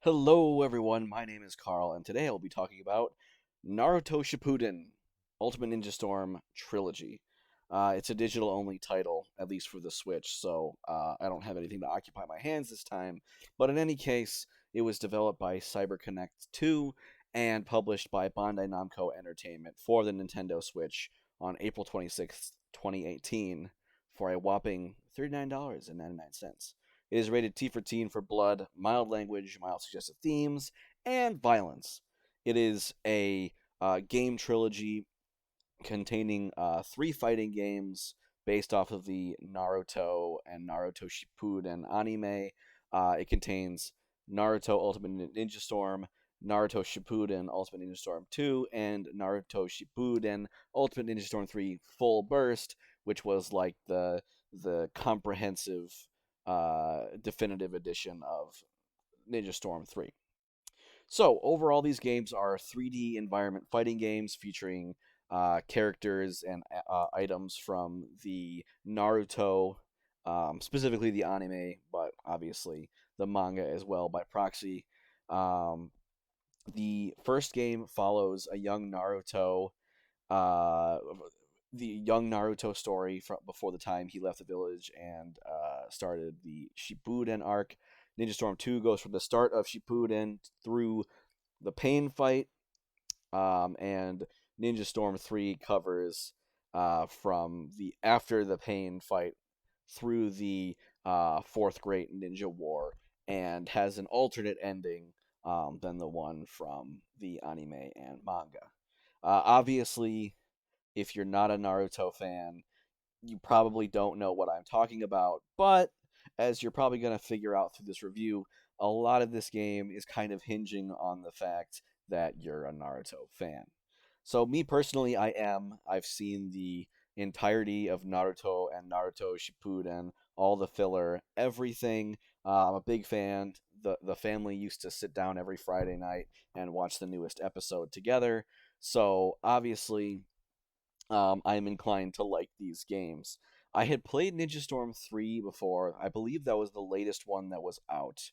Hello, everyone. My name is Carl, and today I'll be talking about Naruto Shippuden Ultimate Ninja Storm Trilogy. It's a digital-only title, at least for the Switch, so I don't have anything to occupy my hands this time. But in any case, it was developed by CyberConnect 2 and published by Bandai Namco Entertainment for the Nintendo Switch on April 26th, 2018, for a whopping $39.99. It is rated T for teen for blood, mild language, mild suggestive themes, and violence. It is a game trilogy containing three fighting games based off of the Naruto and Naruto Shippuden anime. It contains Naruto Ultimate Ninja Storm, Naruto Shippuden Ultimate Ninja Storm 2, and Naruto Shippuden Ultimate Ninja Storm 3 Full Burst, which was like the comprehensive definitive edition of Ninja Storm 3. So, overall, these games are 3D environment fighting games featuring characters and items from the Naruto, specifically the anime, but obviously the manga as well by proxy. Um, the first game follows a young Naruto, uh, the young Naruto story from before the time he left the village and started the Shippuden arc. Ninja Storm 2 goes from the start of Shippuden through the pain fight, and Ninja Storm 3 covers from the after the pain fight through the Fourth Great Ninja War and has an alternate ending than the one from the anime and manga. Obviously, if you're not a Naruto fan, you probably don't know what I'm talking about, but as you're probably going to figure out through this review, a lot of this game is kind of hinging on the fact that you're a Naruto fan. So, me personally, I am. I've seen the entirety of Naruto and Naruto Shippuden, all the filler, everything. I'm a big fan. The family used to sit down every Friday night and watch the newest episode together. So, obviously, I'm inclined to like these games. I had played Ninja Storm 3 before. I believe that was the latest one that was out.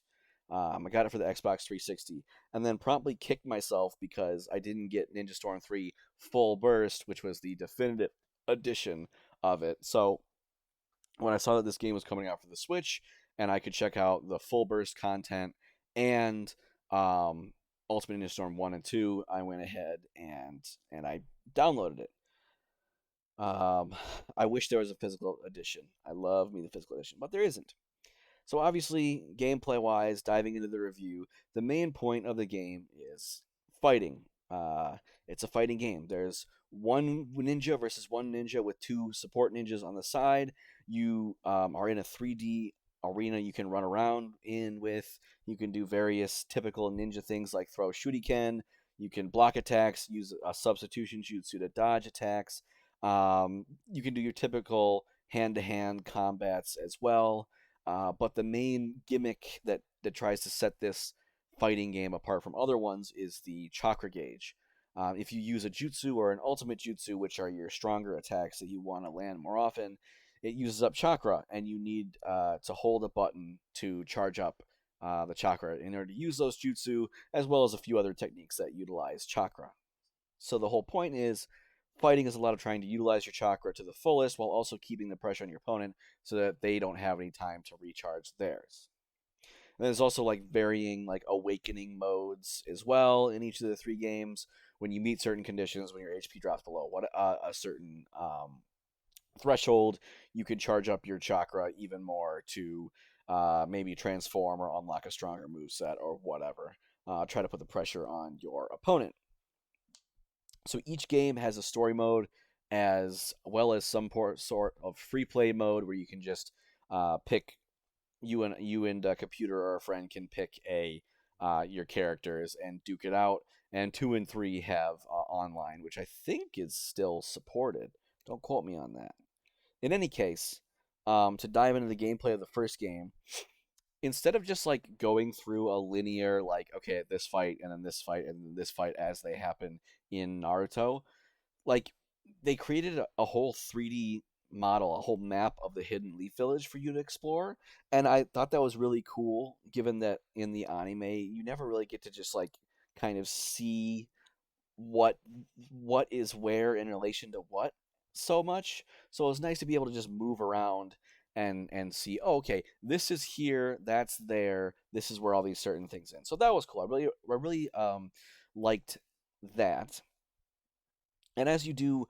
I got it for the Xbox 360, and then promptly kicked myself because I didn't get Ninja Storm 3 Full Burst, which was the definitive edition of it. So when I saw that this game was coming out for the Switch, and I could check out the Full Burst content and Ultimate Ninja Storm 1 and 2, I went ahead and I downloaded it. Um, I wish there was a physical edition. I love me the physical edition, but there isn't. So obviously, gameplay wise, diving into the review, the main point of the game is fighting. It's a fighting game. There's one ninja versus one ninja with two support ninjas on the side. You are in a 3D arena you can run around in with. You can do various typical ninja things like throw shuriken. You can block attacks, use a substitution jutsu to dodge attacks. You can do your typical hand-to-hand combats as well. But the main gimmick that tries to set this fighting game apart from other ones is the chakra gauge. If you use a jutsu or an ultimate jutsu, which are your stronger attacks that you want to land more often, it uses up chakra, and you need to hold a button to charge up the chakra in order to use those jutsu, as well as a few other techniques that utilize chakra. So the whole point is fighting is a lot of trying to utilize your chakra to the fullest while also keeping the pressure on your opponent so that they don't have any time to recharge theirs. And there's also like varying like awakening modes as well in each of the three games. When you meet certain conditions, when your HP drops below what a certain threshold, you can charge up your chakra even more to maybe transform or unlock a stronger moveset or whatever. Try to put the pressure on your opponent. So each game has a story mode as well as some sort of free play mode where you can just pick you and a computer or a friend can pick a your characters and duke it out. And 2 and 3 have online, which I think is still supported. Don't quote me on that. In any case, to dive into the gameplay of the first game, instead of just like going through a linear like okay this fight and then this fight and then this fight as they happen in Naruto, like they created a whole 3D model a whole map of the Hidden Leaf Village for you to explore, and I thought that was really cool, given that in the anime you never really get to just like kind of see what what is where in relation to what so much. So it was nice to be able to just move around and see, oh, okay, this is here, that's there, this is where all these certain things in. So that was cool. I really liked that. And as you do,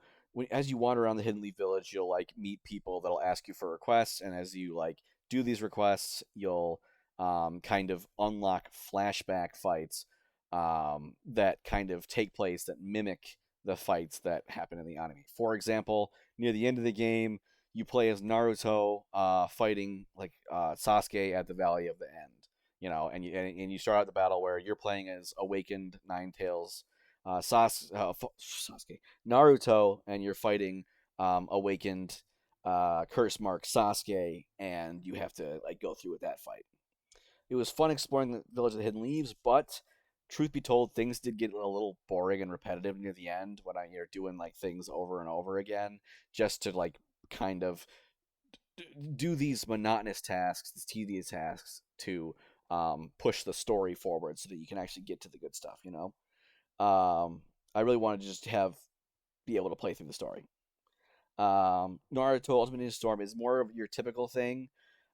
as you wander around the Hidden Leaf Village, you'll like meet people that'll ask you for requests, and as you like do these requests, you'll kind of unlock flashback fights that kind of take place that mimic the fights that happen in the anime. For example, near the end of the game, you play as Naruto fighting like Sasuke at the Valley of the End. You know, and you start out the battle where you're playing as awakened Nine Tails Sasuke, Naruto, and you're fighting awakened curse mark Sasuke, and you have to like go through with that fight. It was fun exploring the Village of the Hidden Leaves, but truth be told, things did get a little boring and repetitive near the end when you're doing like things over and over again just to like kind of do these monotonous tasks, these tedious tasks to push the story forward so that you can actually get to the good stuff. You know. I really wanted to just be able to play through the story. Naruto Ultimate Ninja Storm is more of your typical thing.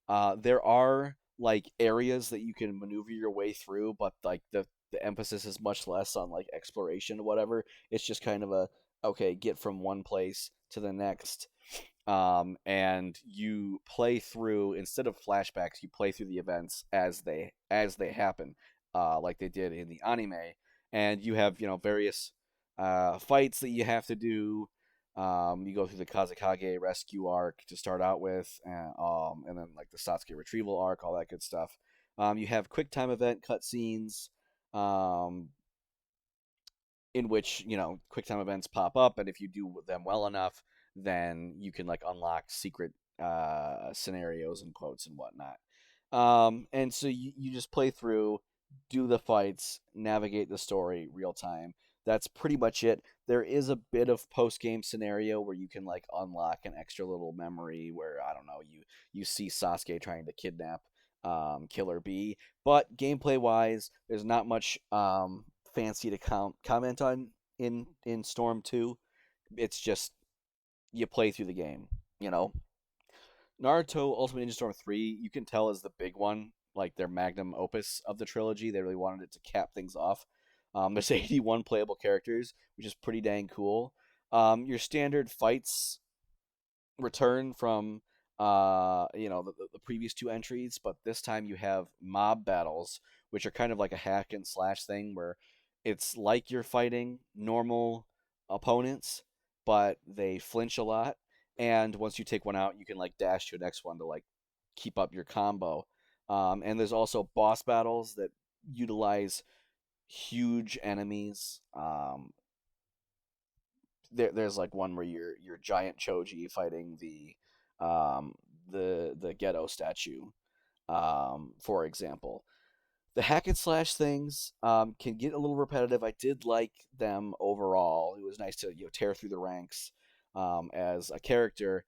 There are like areas that you can maneuver your way through, but like the emphasis is much less on like exploration or whatever. It's just kind of a okay, get from one place to the next. And you play through instead of flashbacks, you play through the events as they happen, like they did in the anime. And you have various fights that you have to do. You go through the Kazekage rescue arc to start out with, and then like the Satsuki retrieval arc, all that good stuff. You have quick time event cutscenes, um, in which quick time events pop up, and if you do them well enough, then you can like unlock secret scenarios and quotes and whatnot. And so you just play through, do the fights, navigate the story real time. That's pretty much it. There is a bit of post game scenario where you can like unlock an extra little memory where I don't know you see Sasuke trying to kidnap Killer B, but gameplay wise, there's not much fancy to comment on in Storm 2. It's just you play through the game, you know. Naruto Ultimate Ninja Storm 3, you can tell is the big one, like their magnum opus of the trilogy. They really wanted it to cap things off. There's 81 playable characters, which is pretty dang cool. Your standard fights return from the previous two entries, but this time you have mob battles, which are kind of like a hack and slash thing where it's like you're fighting normal opponents, but they flinch a lot. And once you take one out, you can like dash to the next one to like keep up your combo. And there's also boss battles that utilize huge enemies. There's like one where you're giant Choji fighting um, the ghetto statue, for example. The hack and slash things can get a little repetitive. I did like them overall. It was nice to tear through the ranks as a character,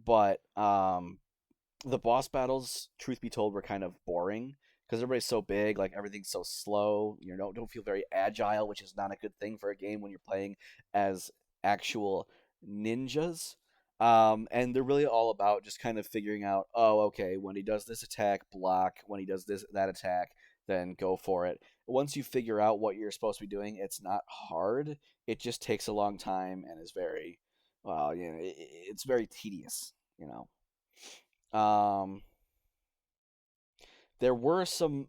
but the boss battles, truth be told, were kind of boring because everybody's so big, like everything's so slow. You know, don't feel very agile, which is not a good thing for a game when you're playing as actual ninjas. And they're really all about just kind of figuring out, oh, okay, when he does this attack, block. When he does that attack, then go for it. Once you figure out what you're supposed to be doing, it's not hard. It just takes a long time and is very, well, it's very tedious. You know. Um, there were some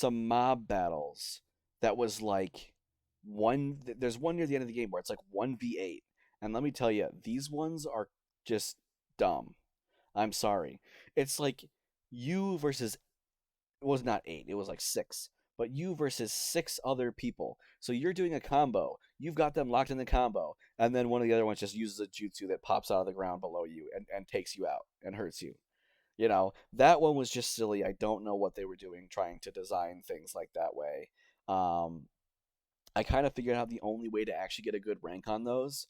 mob battles that was like there's one near the end of the game where it's like 1v8, and let me tell you, these ones are just dumb. I'm sorry. It's like you versus, it was not 8, it was like 6, but you versus 6 other people. So you're doing a combo, you've got them locked in the combo, and then one of the other ones just uses a jutsu that pops out of the ground below you and takes you out and hurts you. That one was just silly. I don't know what they were doing trying to design things like that way. Um, I kind of figured out the only way to actually get a good rank on those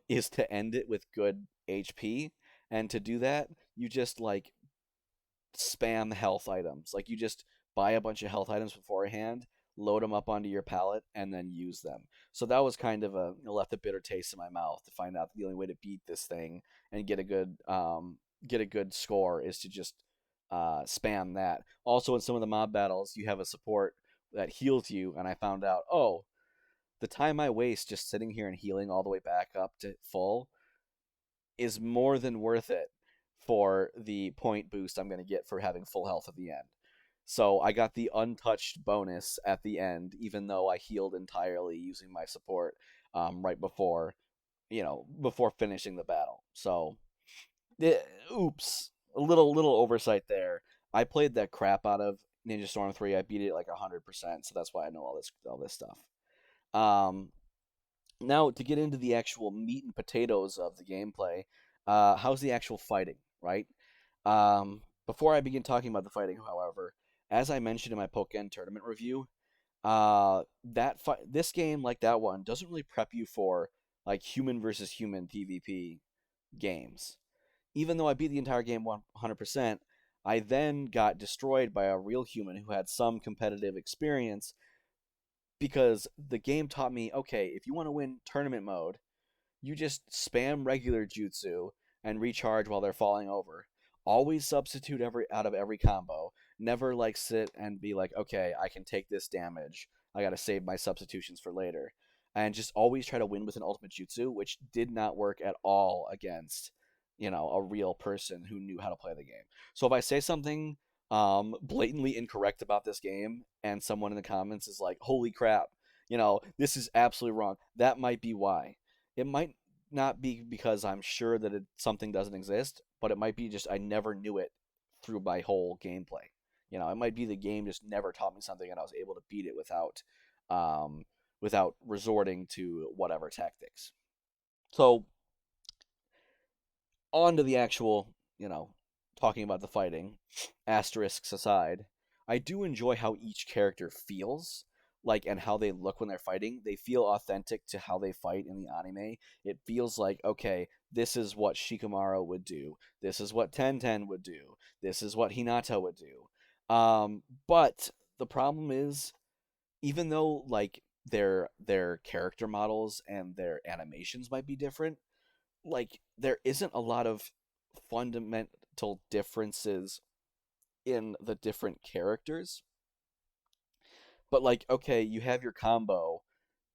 is to end it with good HP, and to do that, you just like spam health items. Like you just buy a bunch of health items beforehand, load them up onto your palette, and then use them. So that was kind of left a bitter taste in my mouth to find out that the only way to beat this thing and get a good score is to just spam that. Also, in some of the mob battles, you have a support that heals you, and I found out, oh, the time I waste just sitting here and healing all the way back up to full is more than worth it for the point boost I'm going to get for having full health at the end. So I got the untouched bonus at the end, even though I healed entirely using my support right before, before finishing the battle. So, eh, oops, a little oversight there. I played that crap out of Ninja Storm 3. I beat it like 100%, so that's why I know all this stuff. Um, Now, to get into the actual meat and potatoes of the gameplay, how's the actual fighting, right? Before I begin talking about the fighting, however, as I mentioned in my Pokken tournament review, this game, like that one, doesn't really prep you for like human versus human PvP games. Even though I beat the entire game 100%, I then got destroyed by a real human who had some competitive experience because the game taught me, okay, if you want to win tournament mode, you just spam regular jutsu and recharge while they're falling over. Always substitute out of every combo. Never like sit and be like, okay, I can take this damage. I gotta save my substitutions for later. And just always try to win with an ultimate jutsu, which did not work at all against, a real person who knew how to play the game. So if I say something blatantly incorrect about this game and someone in the comments is like, holy crap, this is absolutely wrong, that might be why. It might not be because I'm sure that something doesn't exist, but it might be just I never knew it through my whole gameplay. It might be the game just never taught me something, and I was able to beat it um, without resorting to whatever tactics. So on to the actual, talking about the fighting, asterisks aside, I do enjoy how each character feels, like, and how they look when they're fighting. They feel authentic to how they fight in the anime. It feels like, okay, this is what Shikamaru would do. This is what Tenten would do. This is what Hinata would do. But the problem is, even though, like, their character models and their animations might be different, like there isn't a lot of fundamental differences in the different characters. But like, okay, you have your combo,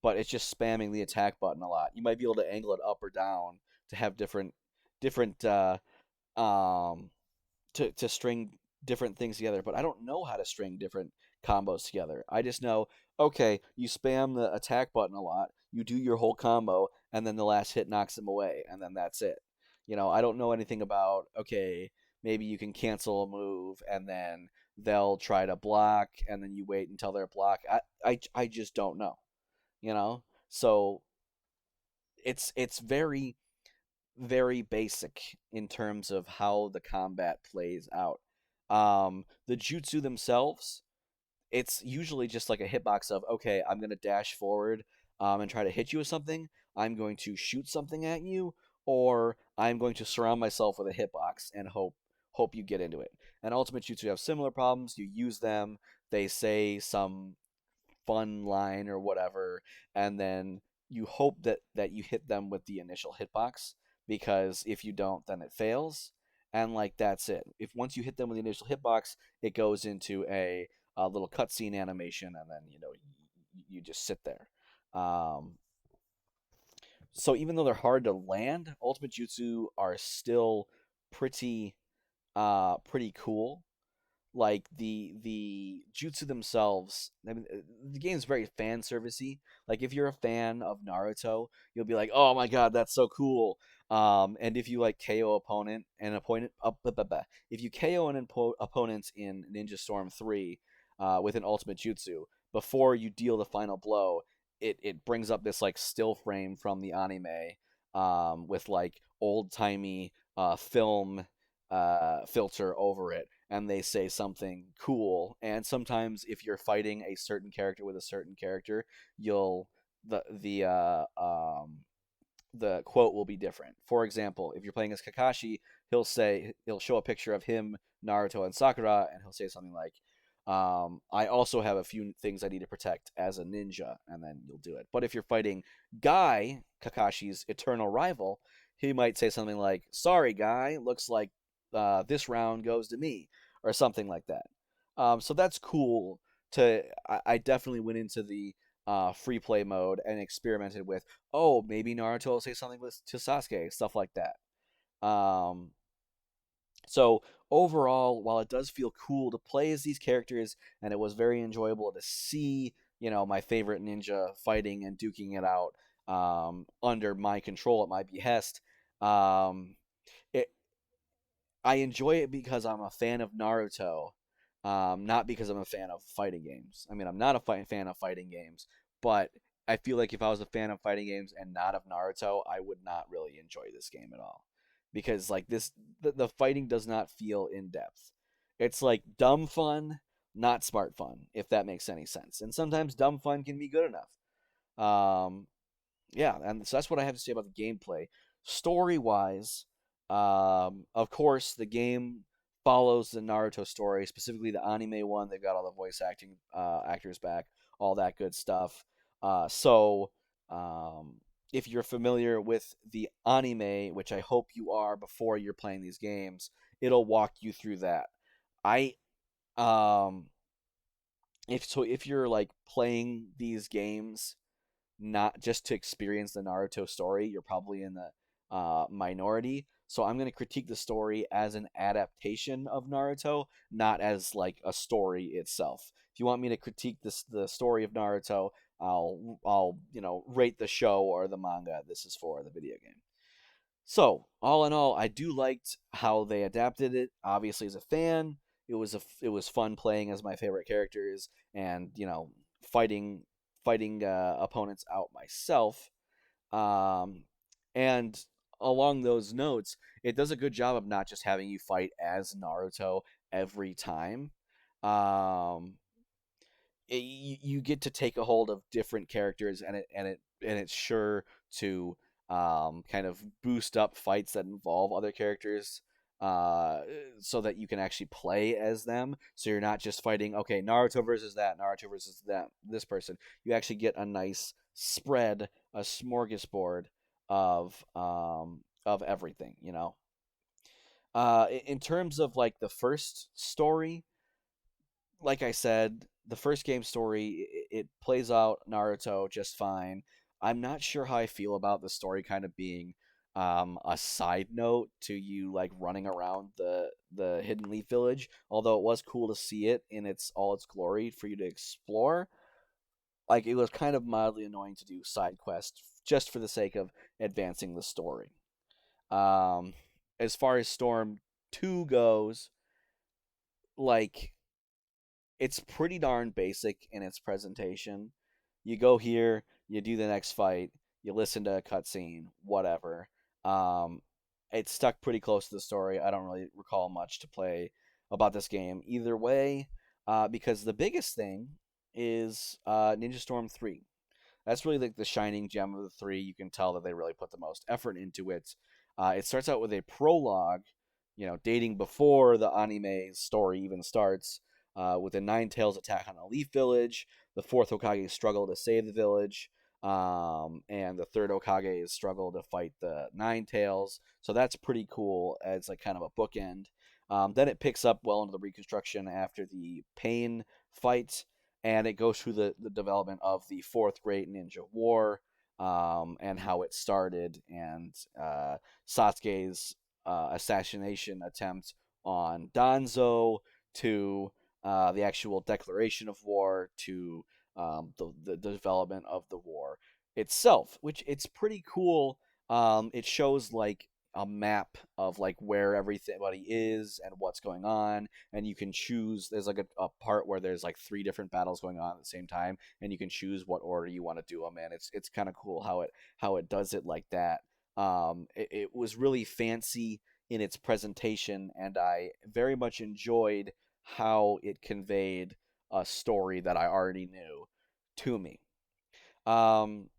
but it's just spamming the attack button a lot. You might be able to angle it up or down to have different um to string different things together, but I don't know how to string different combos together. I just know, okay, you spam the attack button a lot, you do your whole combo, and then the last hit knocks them away, and then that's it. I don't know anything about, okay, maybe you can cancel a move, and then they'll try to block, and then you wait until they're blocked. I just don't know, So it's very very basic in terms of how the combat plays out. The jutsu themselves, it's usually just like a hitbox of, okay, I'm going to dash forward and try to hit you with something. I'm going to shoot something at you, or I'm going to surround myself with a hitbox and hope you get into it. And Ultimate Jutsu have similar problems. You use them, they say some fun line or whatever, and then you hope that you hit them with the initial hitbox, because if you don't, then it fails, and like that's it. If once you hit them with the initial hitbox, it goes into a little cutscene animation, and then you just sit there. Um, so even though they're hard to land, Ultimate Jutsu are still pretty pretty cool. Like the jutsu themselves, I mean, the game's very fan servicey. Like if you're a fan of Naruto, you'll be like, oh my god, that's so cool. And if you like KO if you KO an opponent in Ninja Storm 3 with an ultimate jutsu before you deal the final blow, it brings up this like still frame from the anime with like old timey film filter over it, and they say something cool. And sometimes if you're fighting a certain character with a certain character, you'll the the quote will be different. For example, if you're playing as Kakashi, he'll show a picture of him, Naruto, and Sakura, and he'll say something like, "I also have a few things I need to protect as a ninja," and then you'll do it. But if you're fighting Guy, Kakashi's eternal rival, he might say something like, "Sorry, Guy, looks like this round goes to me," or something like that. So that's cool. I definitely went into the free play mode and experimented with, oh, maybe Naruto will say something to Sasuke, stuff like that. Um, so overall, while it does feel cool to play as these characters, and it was very enjoyable to see, my favorite ninja fighting and duking it out under my control at my behest, um, it I enjoy it because I'm a fan of Naruto, not because I'm a fan of fighting games. I mean, I'm not a fan of fighting games, but I feel like if I was a fan of fighting games and not of Naruto, I would not really enjoy this game at all. Because like the fighting does not feel in depth. It's like dumb fun, not smart fun, if that makes any sense. And sometimes dumb fun can be good enough. Um, yeah, and so that's what I have to say about the gameplay. Story wise, of course, the game follows the Naruto story, specifically the anime one. They've got all the voice acting actors back, all that good stuff. So, um, if you're familiar with the anime, which I hope you are before you're playing these games, it'll walk you through that. I um, if you're like playing these games not just to experience the Naruto story, you're probably in the minority. So I'm going to critique the story as an adaptation of Naruto, not as like a story itself. If you want me to critique the story of Naruto, I'll rate the show or the manga this is for, the video game. So, all in all, I do liked how they adapted it. Obviously, as a fan, it was fun playing as my favorite characters, and fighting opponents out myself. Um, and along those notes, it does a good job of not just having you fight as Naruto every time. Um, you get to take a hold of different characters, and it's sure to kind of boost up fights that involve other characters, uh, so that you can actually play as them. So you're not just fighting, okay, Naruto versus that, Naruto versus that, this person. You actually get a nice spread, a smorgasbord of everything. In terms of like the first story, like I said, the first game story it plays out Naruto just fine. I'm not sure how I feel about the story kind of being a side note to you like running around the Hidden Leaf Village. Although it was cool to see it in its glory for you to explore. Like it was kind of mildly annoying to do side quests just for the sake of advancing the story. Um, as far as Storm 2 goes, like it's pretty darn basic in its presentation. You go here, you do the next fight, you listen to a cutscene, whatever. Um, it's stuck pretty close to the story. I don't really recall much to play about this game either way, because the biggest thing is Ninja Storm 3. That's really like the shining gem of the three. You can tell that they really put the most effort into it. It starts out with a prologue, dating before the anime story even starts, with the Nine Tails attack on a Leaf Village, the fourth Hokage's struggle to save the village, and the third Hokage's struggle to fight the Nine Tails. So that's pretty cool as like kind of a bookend. Then it picks up well into the reconstruction after the Pain fight, and it goes through the development of the Fourth Great Ninja War, and how it started, and Sasuke's assassination attempt on Danzo, to the actual declaration of war, to the development of the war itself, which it's pretty cool. It shows like a map of like where everybody is and what's going on, and you can choose. There's like a part where there's like three different battles going on at the same time, and you can choose what order you want to do them. And it's kind of cool how it does it like that. It was really fancy in its presentation, and I very much enjoyed how it conveyed a story that I already knew to me. Um,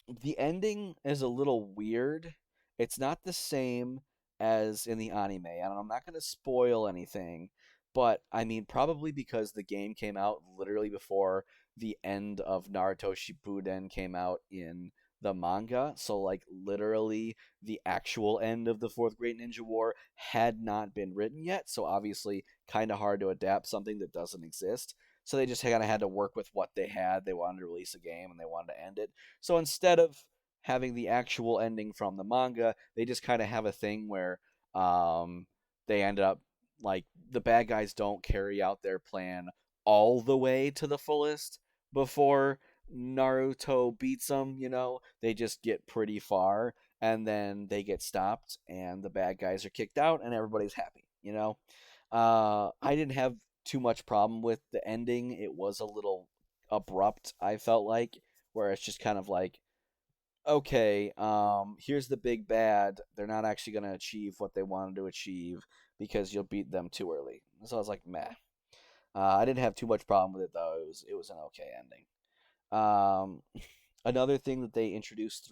The ending is a little weird. It's not the same as in the anime, and I'm not going to spoil anything, but I mean, probably because the game came out literally before the end of Naruto Shippuden came out in the manga, so like literally the actual end of the Fourth Great Ninja War had not been written yet, so obviously kind of hard to adapt something that doesn't exist. So they just kind of had to work with what they had. They wanted to release a game and they wanted to end it. So instead of having the actual ending from the manga, they just kind of have a thing where um, they end up like the bad guys don't carry out their plan all the way to the fullest before Naruto beats them, you know. They just get pretty far and then they get stopped and the bad guys are kicked out and everybody's happy, you know. I didn't have too much problem with the ending. It was a little abrupt, I felt like, where it's just kind of like, okay, here's the big bad. They're not actually going to achieve what they wanted to achieve because you'll beat them too early. So I was like, meh. I didn't have too much problem with it though. It was an okay ending. Um, Another thing that they introduced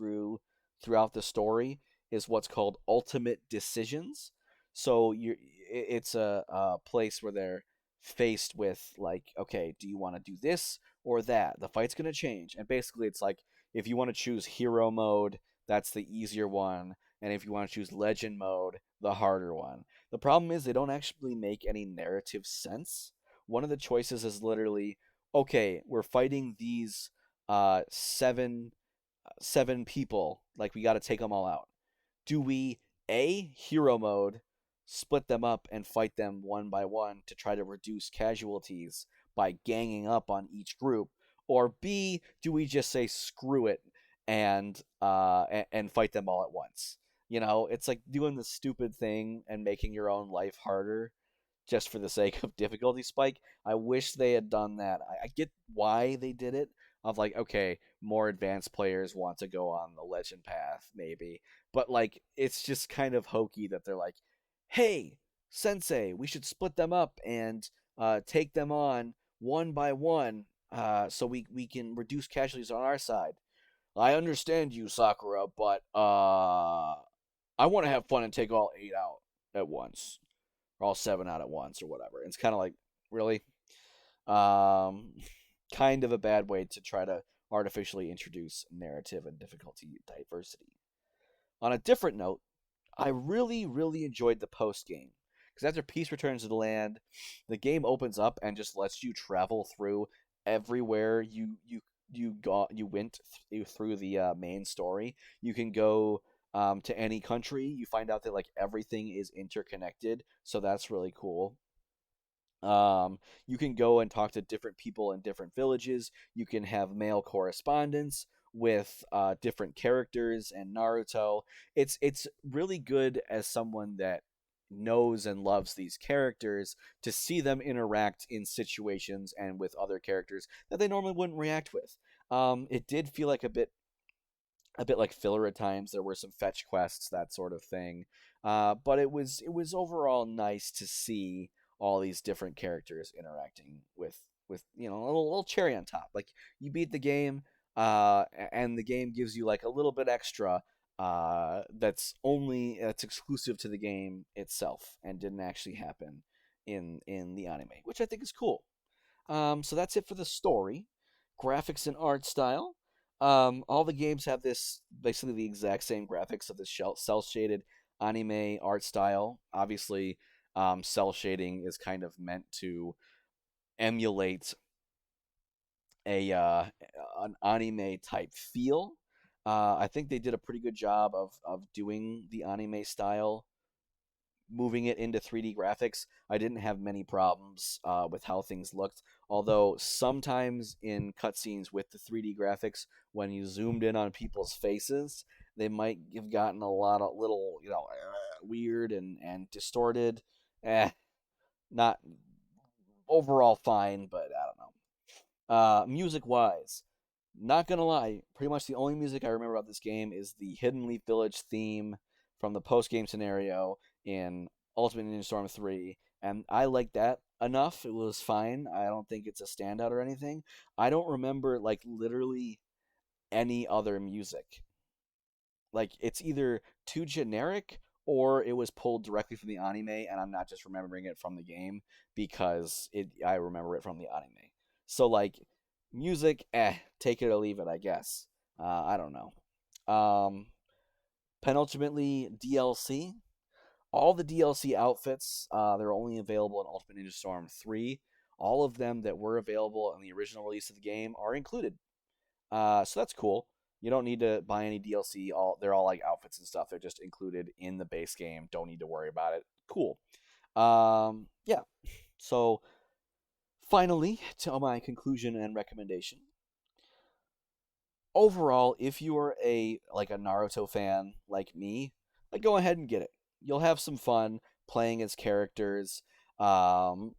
throughout the story is what's called ultimate decisions. So it's a place where they're faced with like, okay, do you want to do this or that? The fight's gonna change, and basically it's like if you want to choose hero mode, that's the easier one, and if you want to choose legend mode, the harder one. The problem is they don't actually make any narrative sense. One of the choices is literally, okay, we're fighting these seven people. Like we got to take them all out. Do we A, hero mode, split them up and fight them one by one to try to reduce casualties by ganging up on each group, or B, do we just say screw it and fight them all at once? You know, it's like doing the stupid thing and making your own life harder just for the sake of difficulty spike. I wish they had done that. I get why they did it. Of like, okay, more advanced players want to go on the legend path, maybe. But like, it's just kind of hokey that they're like, hey, Sensei, we should split them up and take them on one by one so we can reduce casualties on our side. I understand you, Sakura, but I want to have fun and take all eight out at once or all seven out at once or whatever. It's kind of like, really? Um, Kind of a bad way to try to artificially introduce narrative and difficulty diversity. On a different note, I really, really enjoyed the post game. Because after Peace returns to the land, the game opens up and just lets you travel through everywhere you went through the main story. You can go to any country. You find out that like everything is interconnected, so that's really cool. Um, you can go and talk to different people in different villages. You can have mail correspondence with different characters and Naruto. It's really good as someone that knows and loves these characters to see them interact in situations and with other characters that they normally wouldn't react with. It did feel like a bit like filler at times. There were some fetch quests, that sort of thing. But it was overall nice to see all these different characters interacting with a little cherry on top. Like you beat the game, and the game gives you like a little bit extra. That's exclusive to the game itself and didn't actually happen in the anime, which I think is cool. So that's it for the story, graphics and art style. All the games have this basically the exact same graphics of this cell shaded anime art style. Obviously, cell shading is kind of meant to emulate a an anime type feel. I think they did a pretty good job of doing the anime style, moving it into 3D graphics. I didn't have many problems with how things looked. Although sometimes in cutscenes with the 3D graphics, when you zoomed in on people's faces, they might have gotten a lot of little, weird and distorted. Not overall fine, but I don't know. Music wise, not gonna lie, pretty much the only music I remember about this game is the Hidden Leaf Village theme from the post game scenario in Ultimate Ninja Storm 3, and I like that enough. It was fine. I don't think it's a standout or anything. I don't remember like literally any other music. Like it's either too generic or it was pulled directly from the anime and I'm not just remembering it from the game because it I remember it from the anime. So like music, take it or leave it, I guess. I don't know. Um, Penultimately, DLC. All the DLC outfits, they're only available in Ultimate Ninja Storm 3. All of them that were available in the original release of the game are included. So that's cool. You don't need to buy any DLC. They're all like outfits and stuff. They're just included in the base game. Don't need to worry about it. Cool. Yeah. So finally, to my conclusion and recommendation. Overall, if you are a Naruto fan like me, like go ahead and get it. You'll have some fun playing as characters. Um,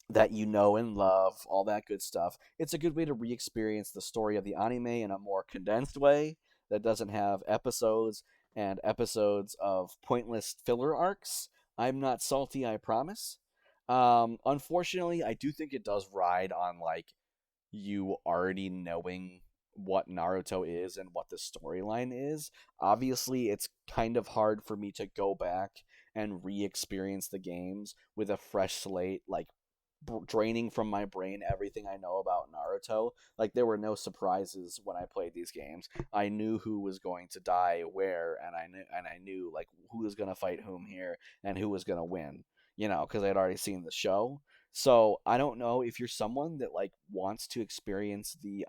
that you know and love, all that good stuff. It's a good way to re experience the story of the anime in a more condensed way that doesn't have episodes and episodes of pointless filler arcs. I'm not salty, I promise. Unfortunately, I do think it does ride on like you already knowing what Naruto is and what the storyline is. Obviously, it's kind of hard for me to go back and re experience the games with a fresh slate, like draining from my brain everything I know about Naruto. Like there were no surprises when I played these games. I knew who was going to die where, and I knew like who was going to fight whom here and who was going to win. You know, because I'd already seen the show. So I don't know if you're someone that like wants to experience the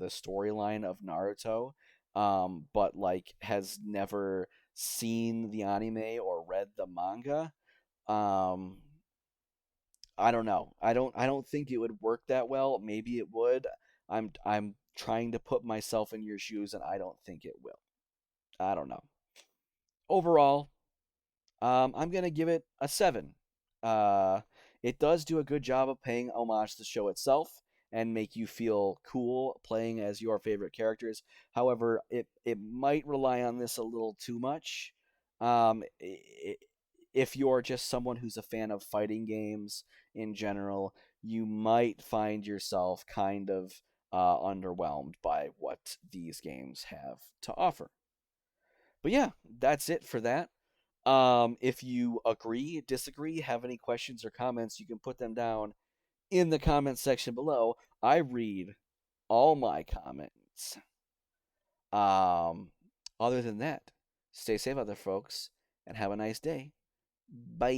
storyline of Naruto, but like has never seen the anime or read the manga. Um, I don't know. I don't think it would work that well. Maybe it would. I'm trying to put myself in your shoes and I don't think it will. I don't know. Overall, I'm gonna give it a 7. Uh, it does do a good job of paying homage to the show itself and make you feel cool playing as your favorite characters. However, it might rely on this a little too much. If you're just someone who's a fan of fighting games in general, you might find yourself kind of underwhelmed by what these games have to offer. But yeah, that's it for that. If you agree, disagree, have any questions or comments, you can put them down in the comment section below. I read all my comments. Um, Other than that, stay safe out there, folks, and have a nice day. Bye.